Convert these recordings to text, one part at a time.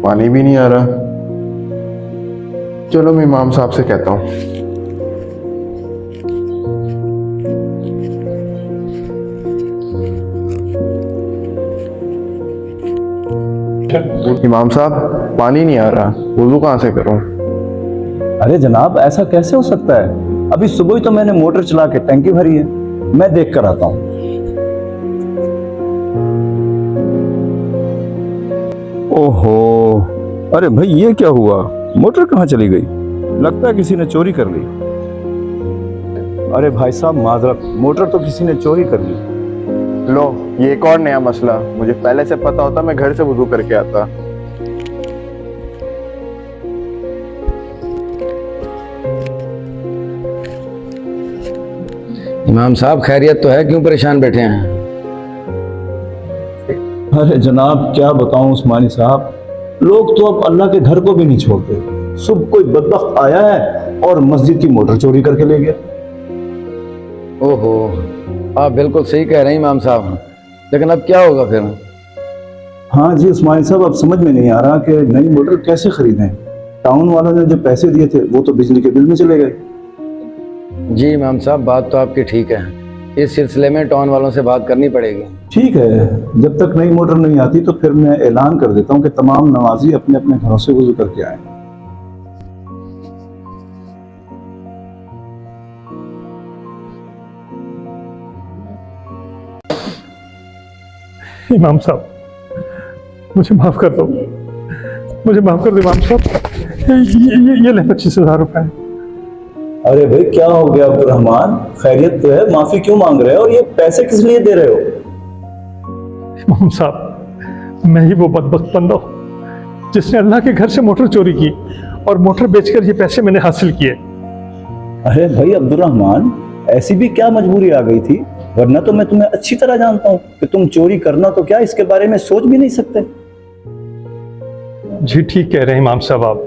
पानी भी नहीं आ रहा। चलो मैं इमाम साहब से कहता हूँ। इमाम साहब, पानी नहीं आ रहा, वुज़ू कहाँ से करूँ? अरे जनाब, ऐसा कैसे हो सकता है? अभी सुबह ही तो मैंने मोटर चला के टंकी भरी है। मैं देख कर आता हूँ। ओहो, अरे भाई ये क्या हुआ? मोटर कहाँ चली गई? लगता है किसी ने चोरी कर ली। अरे भाई साहब माजरत, मोटर तो किसी ने चोरी कर ली। लो, ये एक और नया मसला। मुझे पहले से पता होता मैं घर से वुज़ू करके आता। इमाम साहब खैरियत तो है, क्यों परेशान बैठे हैं? अरे जनाब क्या बताऊं उस्मानी साहब, लोग तो अब अल्लाह के घर को भी नहीं छोड़ते। सुबह कोई बदबख्त आया है और मस्जिद की मोटर चोरी करके ले गया। ओहो, आप बिल्कुल सही कह रहे हैं इमाम साहब, लेकिन अब क्या होगा फिर? हाँ जी उस्मानी साहब, अब समझ में नहीं आ रहा कि नई मोटर कैसे खरीदें। टाउन वालों ने जो पैसे दिए थे वो तो बिजली के बिल में चले गए। जी इमाम साहब, बात तो आपकी ठीक है। इस सिलसिले में टाउन वालों से बात करनी पड़ेगी। ठीक है, जब तक नई मोटर नहीं आती तो फिर मैं ऐलान कर देता हूँ कि तमाम नमाजी अपने अपने घरों से वुज़ू करके आए। इमाम साहब, मुझे माफ कर दो, मुझे माफ कर दो इमाम साहब। ये ले 25,000 रुपए। अरे भाई क्या हो गया अब्दुर्रहमान, खैरियत तो है? माफी क्यों मांग रहे हो और ये पैसे किस लिए दे रहे हो? इमाम साहब, मैं ही वो बदबख्त बंदा हूं जिसने अल्लाह के घर से मोटर चोरी की और मोटर बेचकर ये पैसे मैंने हासिल किए। अरे भाई अब्दुर्रहमान, ऐसी भी क्या मजबूरी आ गई थी? वरना तो मैं तुम्हें अच्छी तरह जानता हूँ कि तुम चोरी करना तो क्या इसके बारे में सोच भी नहीं सकते। जी ठीक कह रहे हैं इमाम साहब आप।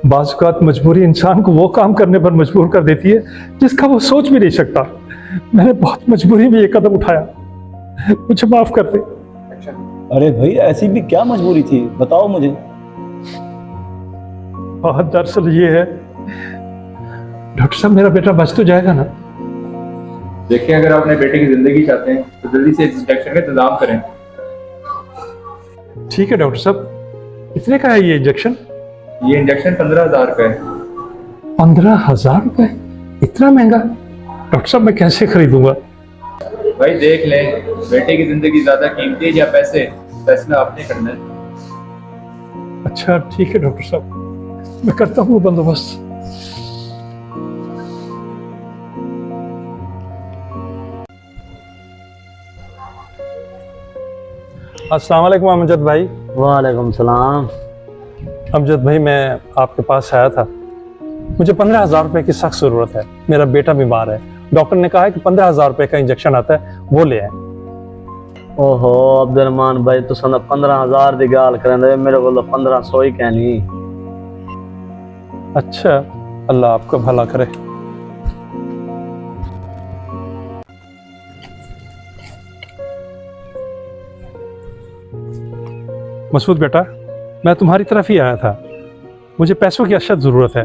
बाज़ औक़ात मजबूरी इंसान को वो काम करने पर मजबूर कर देती है जिसका वो सोच भी नहीं सकता। मैंने बहुत मजबूरी में ये कदम उठाया, मुझे माफ कर दे। अरे भाई ऐसी भी क्या मजबूरी थी, बताओ मुझे। बहुत दरअसल ये है डॉक्टर साहब, मेरा बेटा बच तो जाएगा ना? देखिए, अगर आप अपने बेटे की जिंदगी चाहते हैं तो जल्दी से इंजेक्शन का इंतजाम करें। ठीक है डॉक्टर साहब, कितने का है ये इंजेक्शन? ये इंजेक्शन 15,000 रुपए है। 15,000 रुपए? इतना महंगा? डॉक्टर साहब मैं कैसे खरीदूंगा? भाई देख लें, बेटे की जिंदगी ज्यादा कीमती है या पैसे? फैसला आपने करना है। अच्छा ठीक है डॉक्टर साहब, मैं करता हूँ बंदोबस्त। अस्सलाम वालेकुम अमजद भाई। वालेकुम सलाम। अमजद भाई, मैं आपके पास आया था। मुझे 15,000 रुपए की सख्त ज़रूरत है। मेरा बेटा बीमार है, डॉक्टर ने कहा है कि 15,000 रुपए का इंजेक्शन आता है, वो ले आए। ओहो अब्दुलरहमान भाई, तो 15,000 की गाल करें, मेरे को 1500 ही कहनी। अच्छा, अल्लाह आपका भला करे। मसूद बेटा, मैं तुम्हारी तरफ ही आया था। मुझे पैसों की अशद ज़रूरत है।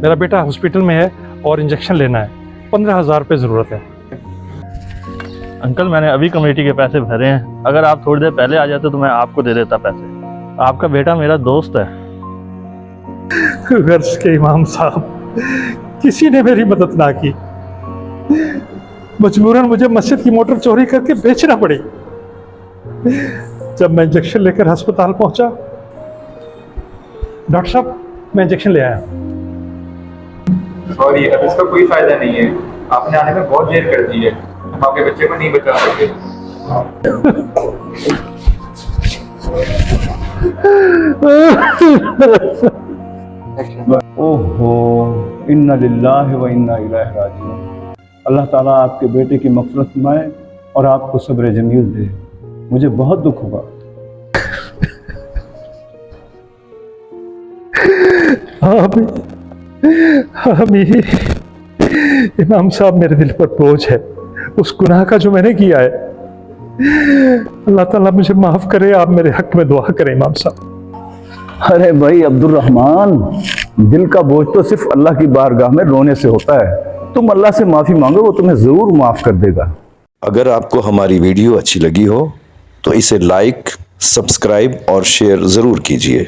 मेरा बेटा हॉस्पिटल में है और इंजेक्शन लेना है। 15,000 रुपये ज़रूरत है। अंकल, मैंने अभी कमेटी के पैसे भरे हैं। अगर आप थोड़ी देर पहले आ जाते तो मैं आपको दे देता पैसे। आपका बेटा मेरा दोस्त है। गर्ज के इमाम साहब, किसी ने मेरी मदद ना की। मजबूरन मुझे मस्जिद की मोटर चोरी करके बेचना पड़ी। जब मैं इंजेक्शन लेकर अस्पताल पहुंचा, डॉक्टर साहब मैं इंजेक्शन ले आया। सॉरी, अब इसका कोई फायदा नहीं है। आपने आने में बहुत देर कर दी है। हम आपके बच्चे को नहीं बचा सकते। ओहो, इन्ना लिल्लाहि व इन्ना इलैहि राजिऊन। अल्लाह ताला आपके बेटे की मग़फ़िरत फरमाए और आपको सब्र जमील दे। मुझे बहुत दुख हुआ। आमीन। इमाम साहब, मेरे दिल पर बोझ है उस गुनाह का जो मैंने किया है। अल्लाह ताला मुझे माफ करे। आप मेरे हक में दुआ करें इमाम साहब। अरे भाई अब्दुल रहमान, दिल का बोझ तो सिर्फ अल्लाह की बारगाह में रोने से होता है। तुम अल्लाह से माफी मांगो, वो तुम्हें जरूर माफ कर देगा। अगर आपको हमारी वीडियो अच्छी लगी हो तो इसे लाइक, सब्सक्राइब और शेयर ज़रूर कीजिए।